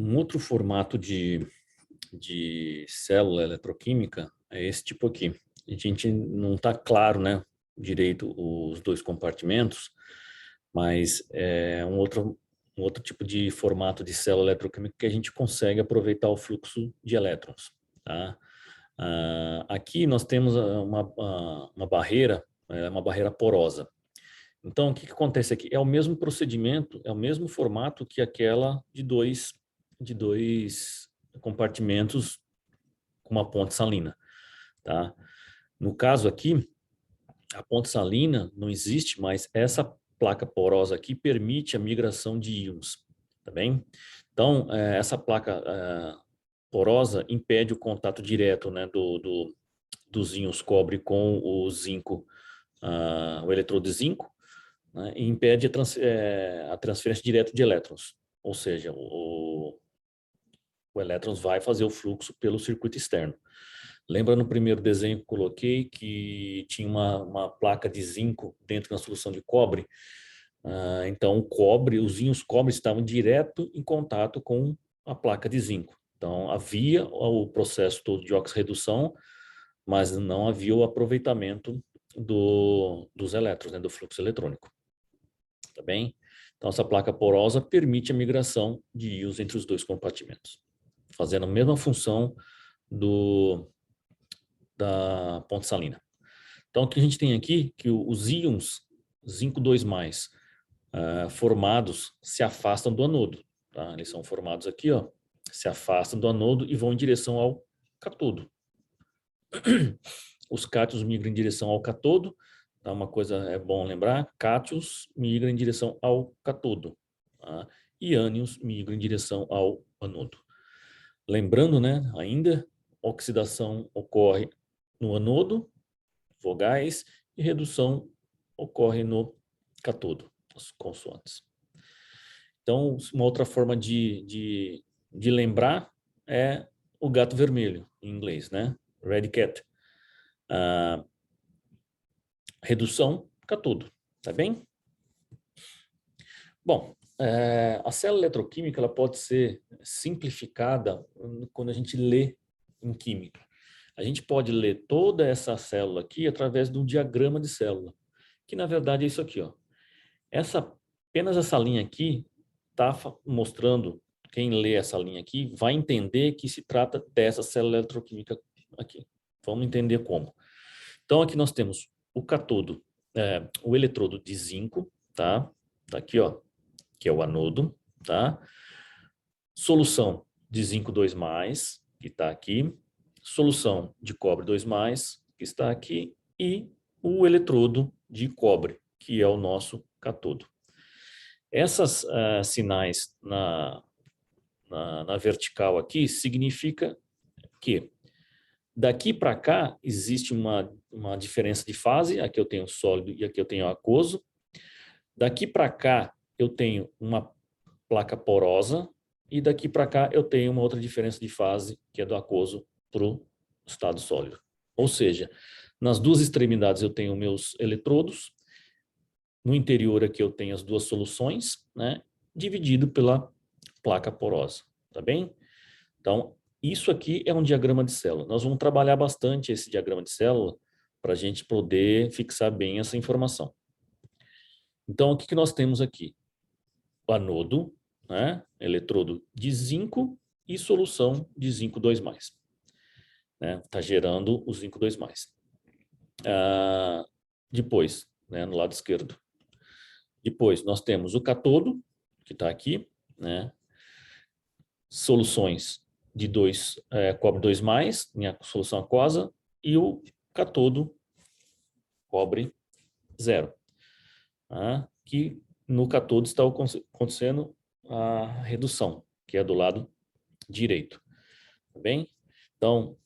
Um outro formato de célula eletroquímica é esse tipo aqui. A gente não está claro, né, direito os dois compartimentos, mas é um outro tipo de formato de célula eletroquímica que a gente consegue aproveitar o fluxo de elétrons, tá? Aqui nós temos uma barreira, uma barreira porosa. Então, o que acontece aqui? É o mesmo procedimento, é o mesmo formato que aquela de dois compartimentos com uma ponte salina, tá? No caso aqui, a ponte salina não existe, mas essa placa porosa aqui permite a migração de íons, tá bem? Então, essa placa porosa impede o contato direto, né, dos íons cobre com o zinco, o eletrodo de zinco, né, e impede a transferência direta de elétrons, ou seja, o elétrons vai fazer o fluxo pelo circuito externo. Lembra no primeiro desenho que coloquei que tinha uma placa de zinco dentro da solução de cobre? Então o cobre, os íons cobre estavam direto em contato com a placa de zinco. Então havia o processo todo de oxirredução, mas não havia o aproveitamento dos elétrons, né, do fluxo eletrônico. Tá bem? Então essa placa porosa permite a migração de íons entre os dois compartimentos, fazendo a mesma função da ponte salina. Então, o que a gente tem aqui, que os íons zinco 2+, formados, se afastam do anodo. Tá? Eles são formados aqui, ó, se afastam do anodo e vão em direção ao catodo. Os cátions migram em direção ao catodo. Tá? Uma coisa é bom lembrar, cátions migram em direção ao catodo. Tá? E ânions migram em direção ao anodo. Lembrando, né, ainda, oxidação ocorre no anodo, vogais, e redução ocorre no catodo, as consoantes. Então, uma outra forma de lembrar é o gato vermelho, em inglês, né? Red cat. Redução, catodo, tá bem? Bom, a célula eletroquímica ela pode ser simplificada quando a gente lê em química. A gente pode ler toda essa célula aqui através de um diagrama de célula, que na verdade é isso aqui, ó. Apenas essa linha aqui está mostrando, quem lê essa linha aqui vai entender que se trata dessa célula eletroquímica aqui. Vamos entender como. Então aqui nós temos o catodo, o eletrodo de zinco, tá? Tá aqui, ó, que é o anodo, tá? Solução de zinco 2+, que está aqui. Solução de cobre 2+, que está aqui. E o eletrodo de cobre, que é o nosso catodo. Essas sinais na vertical aqui significa que daqui para cá existe uma diferença de fase. Aqui eu tenho sólido e aqui eu tenho aquoso. Daqui para cá eu tenho uma placa porosa e daqui para cá eu tenho uma outra diferença de fase, que é do aquoso para o estado sólido. Ou seja, nas duas extremidades eu tenho meus eletrodos, no interior aqui eu tenho as duas soluções, né, dividido pela placa porosa, tá bem? Então, isso aqui é um diagrama de célula. Nós vamos trabalhar bastante esse diagrama de célula para a gente poder fixar bem essa informação. Então, o que nós temos aqui? O anodo, né, eletrodo de zinco e solução de zinco 2+. Né, tá gerando o zinco 2+. Depois, né, no lado esquerdo. Depois, nós temos o catodo, que está aqui, né, soluções de cobre 2+, minha solução aquosa, e o catodo cobre 0. Que no catodo está acontecendo a redução, que é do lado direito. Tá bem? Então,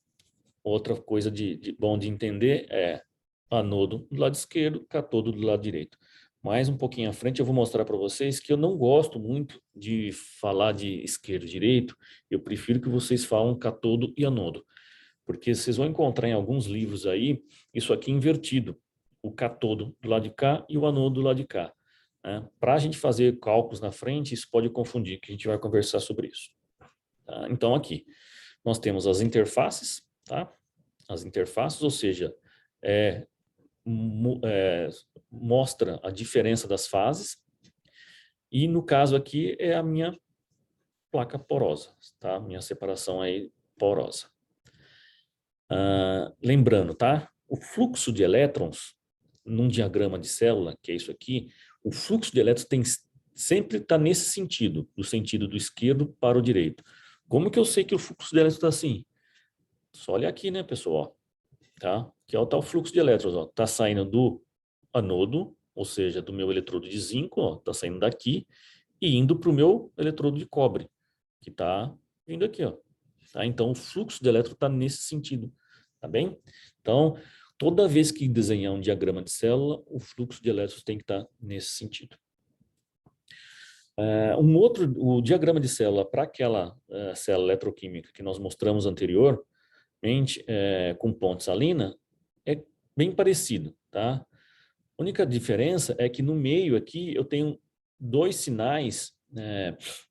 outra coisa bom de entender é anodo do lado esquerdo, catodo do lado direito. Mais um pouquinho à frente eu vou mostrar para vocês que eu não gosto muito de falar de esquerdo e direito, eu prefiro que vocês falem catodo e anodo, porque vocês vão encontrar em alguns livros aí isso aqui invertido, o catodo do lado de cá e o anodo do lado de cá. Né? Para a gente fazer cálculos na frente, isso pode confundir, que a gente vai conversar sobre isso. Tá? Então, aqui, nós temos as interfaces, tá? As interfaces, ou seja, mostra a diferença das fases. E, no caso aqui, é a minha placa porosa, tá? Minha separação aí porosa. Lembrando, tá? O fluxo de elétrons, num diagrama de célula, que é isso aqui, o fluxo de elétrons sempre está nesse sentido, do sentido do esquerdo para o direito. Como que eu sei que o fluxo de elétrons está assim? Só olha aqui, né, pessoal? Tá? Que é o tal fluxo de elétrons. Está saindo do anodo, ou seja, do meu eletrodo de zinco, está saindo daqui, e indo para o meu eletrodo de cobre, que está vindo aqui. Ó. Tá? Então, o fluxo de elétrons está nesse sentido. Tá bem? Então, toda vez que desenhar um diagrama de célula, o fluxo de elétrons tem que estar nesse sentido. O diagrama de célula para aquela célula eletroquímica que nós mostramos anteriormente, com ponte salina, é bem parecido, tá? A única diferença é que no meio aqui eu tenho dois sinais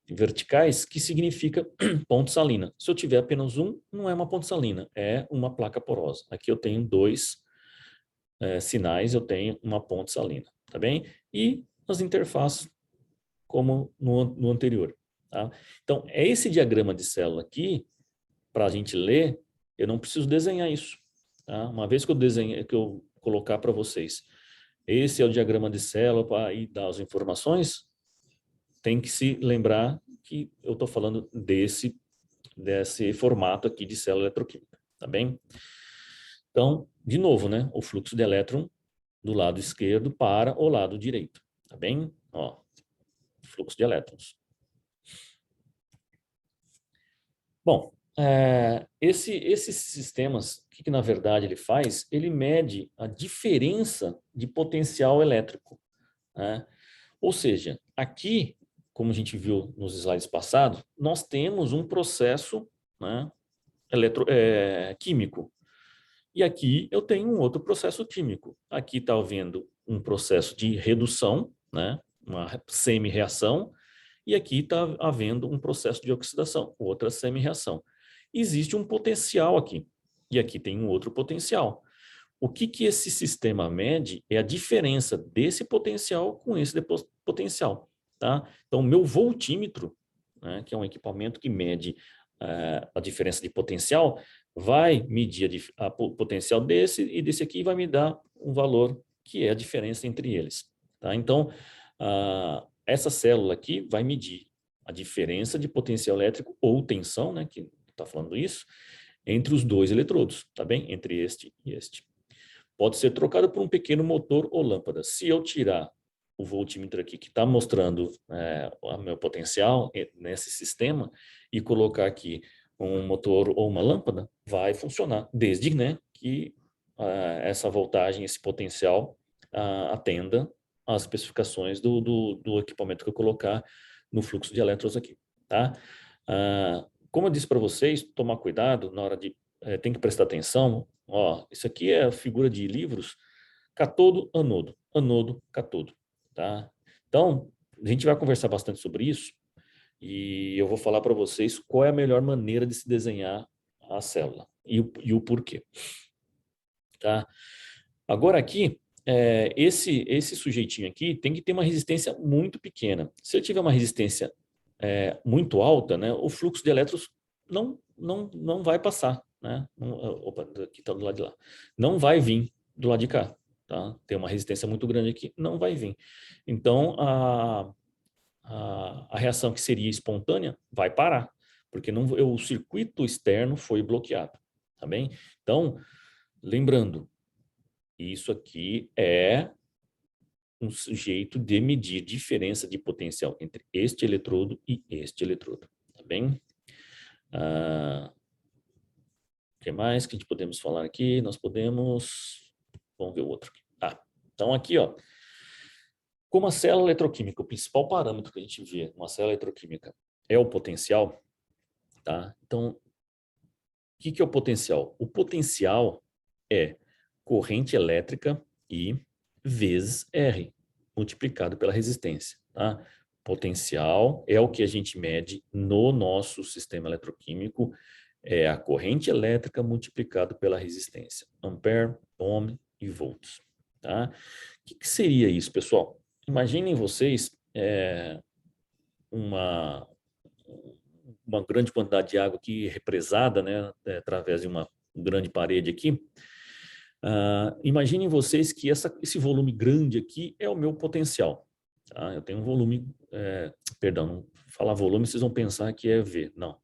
verticais que significa ponte salina. Se eu tiver apenas um, não é uma ponte salina, é uma placa porosa. Aqui eu tenho dois sinais, eu tenho uma ponte salina, tá bem? E as interfaces como no anterior. Tá? Então, é esse diagrama de célula aqui, para a gente ler, eu não preciso desenhar isso. Tá? Uma vez que eu colocar para vocês, esse é o diagrama de célula para ir dar as informações, tem que se lembrar que eu estou falando desse formato aqui de célula eletroquímica, tá bem? Então, de novo, né, o fluxo de elétron do lado esquerdo para o lado direito, tá bem? Ó, fluxo de elétrons. Bom, esses sistemas, o que na verdade ele faz? Ele mede a diferença de potencial elétrico. Né? Ou seja, aqui, como a gente viu nos slides passados, nós temos um processo, né, químico. E aqui eu tenho um outro processo químico. Aqui está havendo um processo de redução, né, uma semi-reação, e aqui está havendo um processo de oxidação, outra semi-reação. Existe um potencial aqui, e aqui tem um outro potencial. O que esse sistema mede é a diferença desse potencial com esse potencial. Tá? Então, o meu voltímetro, né, que é um equipamento que mede a diferença de potencial, vai medir a potencial desse e desse aqui vai me dar um valor que é a diferença entre eles. Tá? Então, essa célula aqui vai medir a diferença de potencial elétrico ou tensão, né, que está falando isso, entre os dois eletrodos, tá bem? Entre este e este. Pode ser trocado por um pequeno motor ou lâmpada. Se eu tirar o voltímetro aqui que está mostrando o meu potencial nesse sistema e colocar aqui um motor ou uma lâmpada, vai funcionar, desde, né, que essa voltagem, esse potencial atenda às especificações do equipamento que eu colocar no fluxo de elétrons aqui. Tá? Como eu disse para vocês, tomar cuidado na hora de tem que prestar atenção. Ó, isso aqui é a figura de livros, catodo, anodo, anodo, catodo, tá? Então, a gente vai conversar bastante sobre isso e eu vou falar para vocês qual é a melhor maneira de se desenhar a célula e o porquê, tá? Agora aqui, esse sujeitinho aqui tem que ter uma resistência muito pequena. Se ele tiver uma resistência muito alta, né, o fluxo de elétrons não vai passar, né? Opa, aqui está do lado de lá. Não vai vir do lado de cá, tá? Tem uma resistência muito grande aqui, não vai vir. Então, a reação que seria espontânea vai parar, porque o circuito externo foi bloqueado, tá bem? Então, lembrando, isso aqui é um jeito de medir diferença de potencial entre este eletrodo e este eletrodo, tá bem? O que mais que a gente podemos falar aqui? Nós podemos... Vamos ver o outro aqui. Então aqui, ó, como a célula eletroquímica, o principal parâmetro que a gente vê numa célula eletroquímica é o potencial, tá? Então, o que é o potencial? O potencial é corrente elétrica I vezes R, multiplicado pela resistência, tá? Potencial é o que a gente mede no nosso sistema eletroquímico, é a corrente elétrica multiplicado pela resistência. Ampere, ohm e volts. Tá? O que seria isso, pessoal? Imaginem vocês uma grande quantidade de água aqui represada, né, através de uma grande parede aqui. Imaginem vocês que esse volume grande aqui é o meu potencial. Tá? Eu tenho um volume, perdão, não falar volume, vocês vão pensar que é V. Não.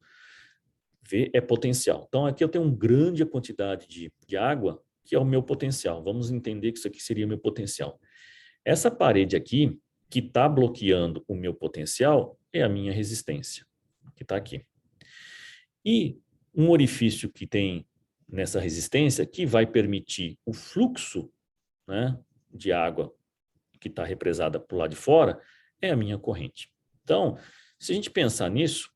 V é potencial. Então, aqui eu tenho uma grande quantidade de água, que é o meu potencial. Vamos entender que isso aqui seria o meu potencial. Essa parede aqui, que está bloqueando o meu potencial, é a minha resistência, que está aqui. E um orifício que tem nessa resistência, que vai permitir o fluxo, né, de água que está represada para o lado de fora, é a minha corrente. Então, se a gente pensar nisso,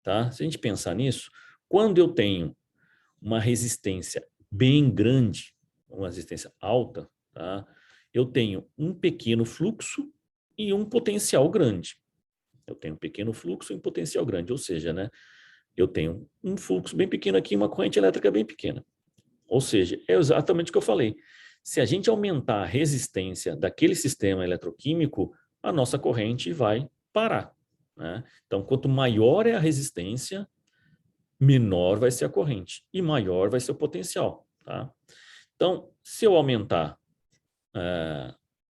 tá? Se a gente pensar nisso, quando eu tenho uma resistência bem grande, uma resistência alta, tá? Eu tenho um pequeno fluxo e um potencial grande. Eu tenho um pequeno fluxo e um potencial grande, ou seja, né, eu tenho um fluxo bem pequeno aqui e uma corrente elétrica bem pequena. Ou seja, é exatamente o que eu falei. Se a gente aumentar a resistência daquele sistema eletroquímico, a nossa corrente vai parar. Né? Então, quanto maior é a resistência, menor vai ser a corrente e maior vai ser o potencial. Tá? Então, se eu aumentar,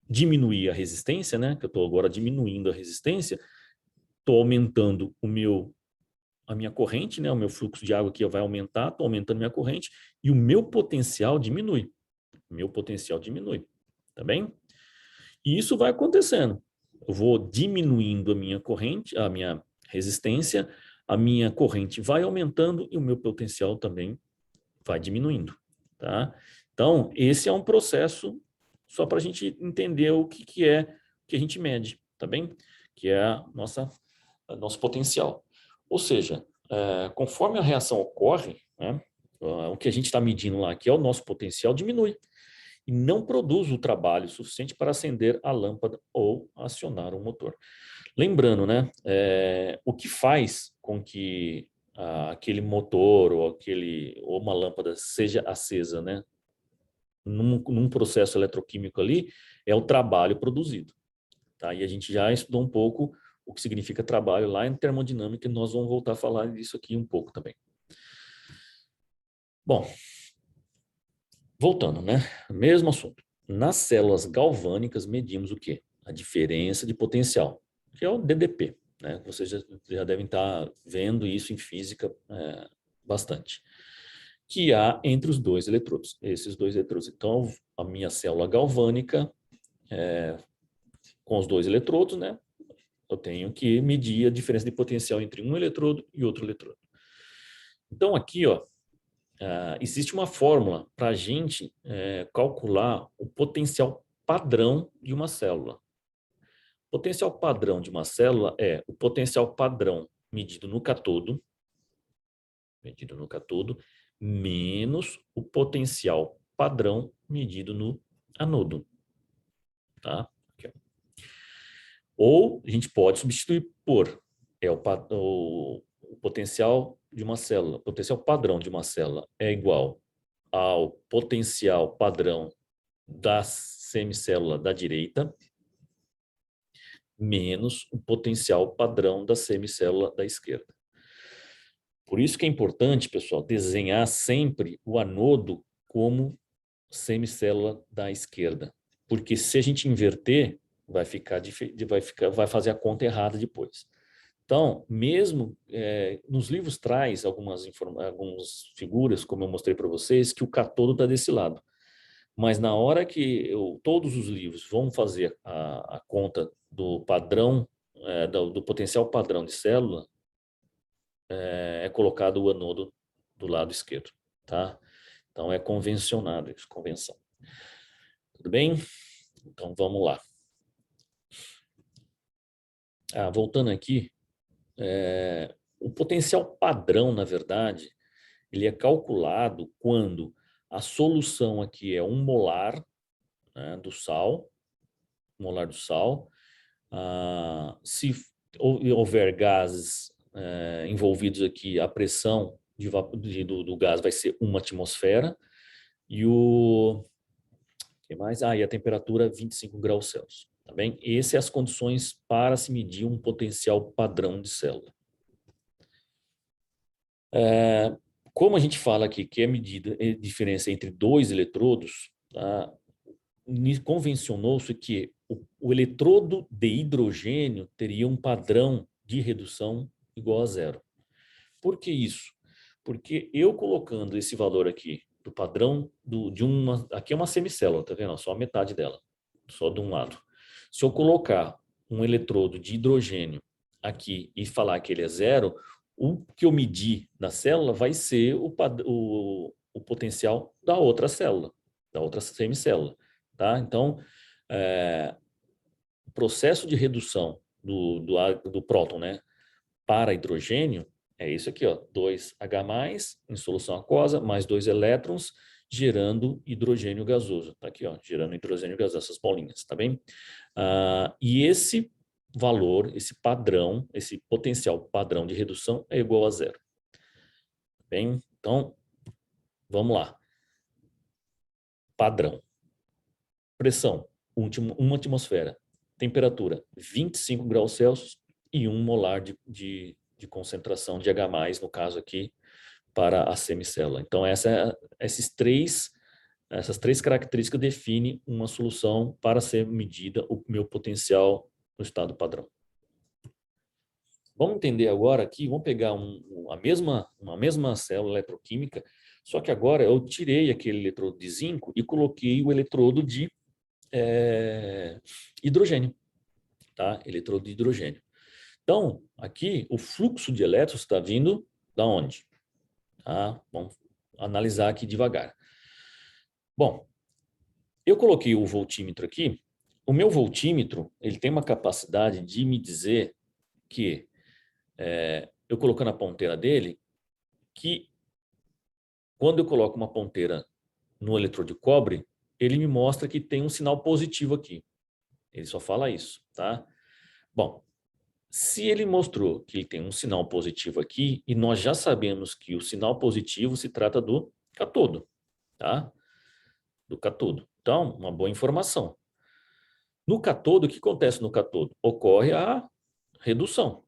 diminuir a resistência, né, que eu estou agora diminuindo a resistência, estou aumentando a minha corrente, né, o meu fluxo de água aqui vai aumentar, estou aumentando minha corrente e o meu potencial diminui. Meu potencial diminui, tá bem? E isso vai acontecendo. Eu vou diminuindo a minha corrente, a minha resistência, a minha corrente vai aumentando e o meu potencial também vai diminuindo, tá? Então, esse é um processo só para a gente entender o que é que a gente mede, tá bem? Que é nosso potencial. Ou seja, conforme a reação ocorre, né, o que a gente está medindo lá, que é o nosso potencial, diminui e não produz o trabalho suficiente para acender a lâmpada ou acionar o motor. Lembrando, né, o que faz com que aquele motor ou uma lâmpada seja acesa, né, num processo eletroquímico ali, é o trabalho produzido. Tá? E a gente já estudou um pouco o que significa trabalho lá em termodinâmica e nós vamos voltar a falar disso aqui um pouco também. Bom, voltando, né? Mesmo assunto. Nas células galvânicas medimos o quê? A diferença de potencial, que é o DDP, né? Vocês já devem estar vendo isso em física bastante. Que há entre os dois eletrodos. Esses dois eletrodos. Então, a minha célula galvânica, com os dois eletrodos, né? Eu tenho que medir a diferença de potencial entre um eletrodo e outro eletrodo. Então, aqui, ó, existe uma fórmula para a gente calcular o potencial padrão de uma célula. O potencial padrão de uma célula é o potencial padrão medido no cátodo, menos o potencial padrão medido no anodo. Tá? Aqui, ou a gente pode substituir por o potencial de uma célula, o potencial padrão de uma célula é igual ao potencial padrão da semicélula da direita menos o potencial padrão da semicélula da esquerda. Por isso que é importante, pessoal, desenhar sempre o anodo como semicélula da esquerda, porque se a gente inverter, vai fazer a conta errada depois. Então, mesmo nos livros traz algumas figuras, como eu mostrei para vocês, que o cátodo está desse lado. Mas na hora que todos os livros vão fazer a conta do padrão, do potencial padrão de célula, é colocado o anodo do lado esquerdo, tá? Então é convencionado isso, convenção. Tudo bem? Então vamos lá. Voltando aqui, o potencial padrão, na verdade, ele é calculado quando a solução aqui é 1 molar, né, do sal, Se houver gases envolvidos aqui, a pressão do gás vai ser 1 atmosfera e que mais? E a temperatura 25 graus Celsius. Tá bem? Essas são as condições para se medir um potencial padrão de célula. Como a gente fala aqui que é medida a diferença entre dois eletrodos, tá? Convencionou-se que o eletrodo de hidrogênio teria um padrão de redução igual a zero. Por que isso? Porque eu colocando esse valor aqui, do padrão aqui é uma semicélula, tá vendo? Só a metade dela, só de um lado. Se eu colocar um eletrodo de hidrogênio aqui e falar que ele é zero, o que eu medir na célula vai ser o potencial da outra célula, da outra semicélula. Tá? Então, o processo de redução do próton, né, para hidrogênio é isso aqui, ó, 2H+, em solução aquosa, mais 2 elétrons, gerando hidrogênio gasoso. Tá aqui, ó, gerando hidrogênio gasoso, essas bolinhas, tá bem? E esse valor, esse padrão, esse potencial padrão de redução é igual a zero. Bem, então, vamos lá. Padrão. Pressão, 1 atmosfera. Temperatura, 25 graus Celsius e 1 molar de concentração de H+, no caso aqui, para a semicélula. Então, essas três características definem uma solução para ser medida o meu potencial no estado padrão. Vamos entender agora aqui, vamos pegar uma mesma célula eletroquímica, só que agora eu tirei aquele eletrodo de zinco e coloquei o eletrodo de hidrogênio, tá? Eletrodo de hidrogênio. Então, aqui o fluxo de elétrons está vindo da onde? Tá? Vamos analisar aqui devagar. Bom, eu coloquei o voltímetro aqui. O meu voltímetro, ele tem uma capacidade de me dizer que, eu colocando a ponteira dele, que quando eu coloco uma ponteira no eletrodo de cobre, ele me mostra que tem um sinal positivo aqui. Ele só fala isso, tá? Bom, se ele mostrou que ele tem um sinal positivo aqui, e nós já sabemos que o sinal positivo se trata do catodo, tá? Do catodo. Então, uma boa informação. No catodo, o que acontece no catodo? Ocorre a redução.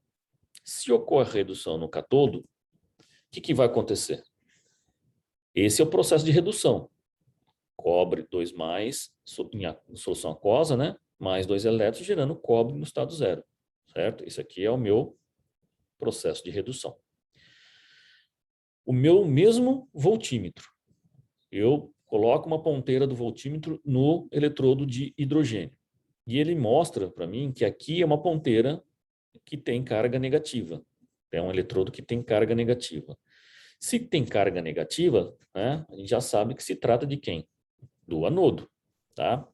Se ocorre a redução no catodo, o que vai acontecer? Esse é o processo de redução. Cobre 2+, em solução aquosa, né? Mais 2 elétrons, gerando cobre no estado zero. Certo? Esse aqui é o meu processo de redução. O meu mesmo voltímetro, eu coloco uma ponteira do voltímetro no eletrodo de hidrogênio. E ele mostra para mim que aqui é uma ponteira que tem carga negativa. É um eletrodo que tem carga negativa. Se tem carga negativa, né, a gente já sabe que se trata de quem? Do anodo. Tá?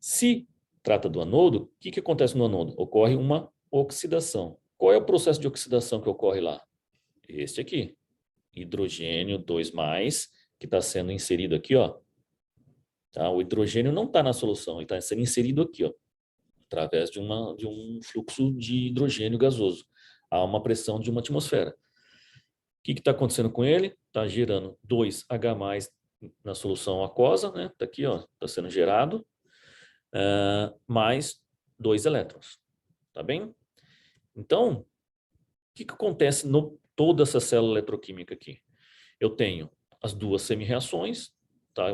Se trata do anodo, o que acontece no anodo? Ocorre uma oxidação. Qual é o processo de oxidação que ocorre lá? Este aqui. Hidrogênio 2+, que está sendo inserido aqui, ó. Tá? O hidrogênio não está na solução, ele está sendo inserido aqui, ó, através de um fluxo de hidrogênio gasoso a uma pressão de 1 atmosfera. O que está acontecendo com ele? Está gerando 2H+, na solução aquosa, né? Está aqui, ó, está sendo gerado, mais 2 elétrons. Tá bem? Então, o que acontece no toda essa célula eletroquímica aqui? Eu tenho as duas semi-reações, tá?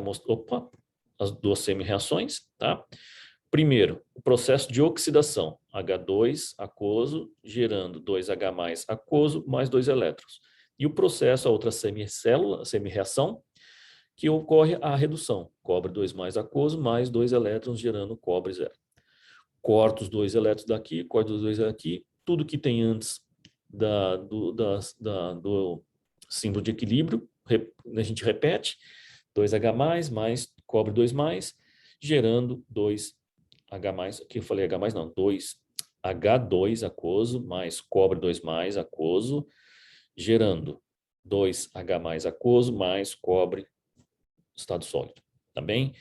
As duas semi-reações, tá? Primeiro, o processo de oxidação, H2 aquoso, gerando 2H+ aquoso, mais 2 elétrons. E o processo, a outra semicélula, semi-reação, que ocorre a redução, cobre 2+ aquoso, mais 2 elétrons, gerando cobre zero. Corto os 2 elétrons daqui, corto os 2 daqui, tudo que tem antes do símbolo de equilíbrio, a gente repete, 2H+, mais cobre 2+, gerando 2H+, aqui eu falei H+, não, 2H2 aquoso, mais cobre 2+ aquoso, gerando 2H+ aquoso, mais cobre estado sólido, tá bem?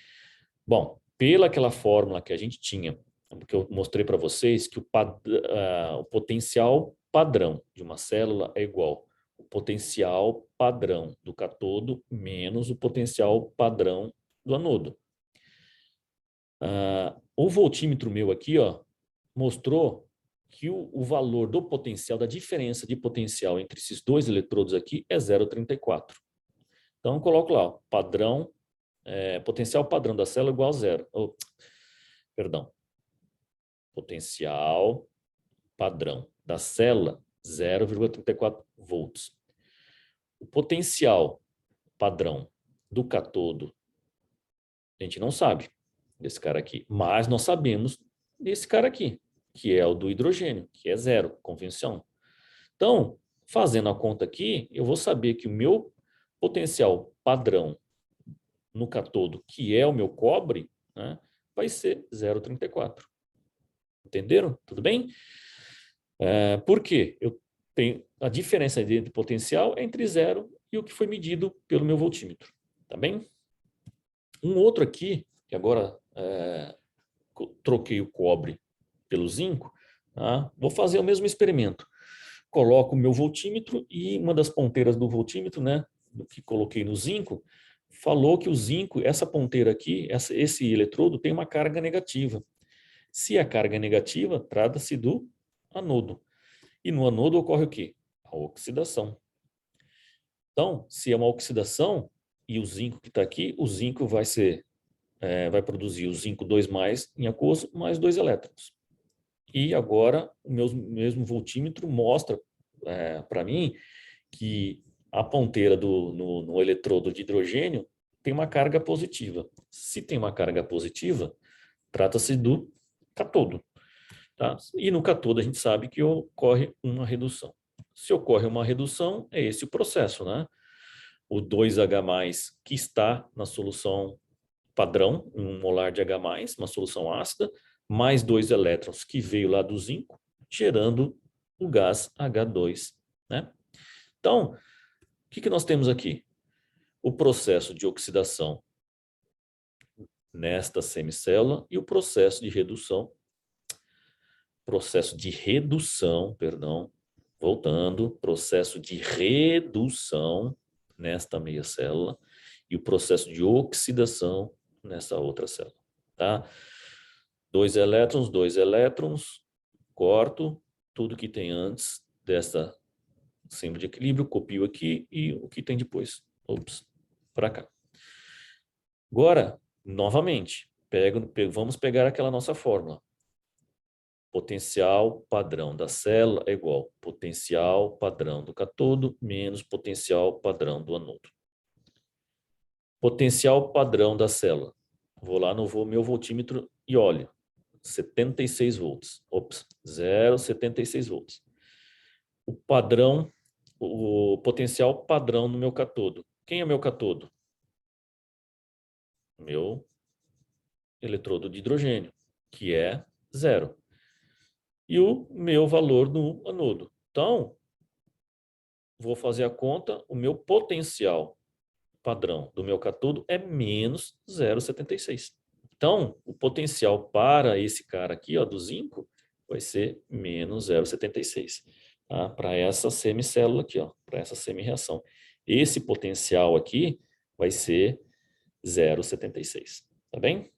Bom, pela aquela fórmula que a gente tinha porque eu mostrei para vocês que o potencial padrão de uma célula é igual ao potencial padrão do cátodo menos o potencial padrão do anodo. O voltímetro meu aqui, ó, mostrou que o valor do potencial, da diferença de potencial entre esses dois eletrodos aqui é 0,34. Então, eu coloco lá, ó, padrão, potencial padrão da célula igual a zero. Perdão. Potencial padrão da célula, 0,34 volts. O potencial padrão do cátodo, a gente não sabe desse cara aqui, mas nós sabemos desse cara aqui, que é o do hidrogênio, que é zero, convenção. Então, fazendo a conta aqui, eu vou saber que o meu potencial padrão no cátodo, que é o meu cobre, né, vai ser 0,34. Entenderam? Tudo bem? Por quê? Eu tenho a diferença de potencial entre zero e o que foi medido pelo meu voltímetro. Tá bem? Um outro aqui, que agora troquei o cobre pelo zinco, tá? Vou fazer o mesmo experimento. Coloco o meu voltímetro e uma das ponteiras do voltímetro, né, do que coloquei no zinco, falou que o zinco, essa ponteira aqui, esse eletrodo tem uma carga negativa. Se a carga é negativa, trata-se do anodo. E no anodo ocorre o quê? A oxidação. Então, se é uma oxidação, e o zinco que está aqui, o zinco vai produzir o zinco 2+ em aquoso, mais 2 elétrons. E agora, o meu mesmo voltímetro mostra para mim que a ponteira no eletrodo de hidrogênio tem uma carga positiva. Se tem uma carga positiva, trata-se do cátodo. Tá? E no cátodo a gente sabe que ocorre uma redução. Se ocorre uma redução, é esse o processo, né? O 2H+, que está na solução padrão, 1 molar de H+, uma solução ácida, mais 2 elétrons que veio lá do zinco, gerando o gás H2, né? Então, o que nós temos aqui? O processo de oxidação nesta semicélula e o processo de redução, processo de redução nesta meia célula e o processo de oxidação nessa outra célula, tá? 2 elétrons, corto tudo que tem antes dessa símbolo de equilíbrio, copio aqui e o que tem depois. Para cá. Agora, novamente, vamos pegar aquela nossa fórmula. Potencial padrão da célula é igual potencial padrão do cátodo menos potencial padrão do anodo. Potencial padrão da célula. Vou lá no meu voltímetro e olho. 76 volts. 0,76 volts. O potencial padrão no meu cátodo. Quem é meu cátodo? Meu eletrodo de hidrogênio, que é 0. E o meu valor no anodo. Então, vou fazer a conta, o meu potencial padrão do meu cátodo é menos 0,76. Então, o potencial para esse cara aqui, ó, do zinco, vai ser menos 0,76. Tá? Para essa semicélula aqui, ó, para essa semi-reação. Esse potencial aqui vai ser 0,76. Tá bem?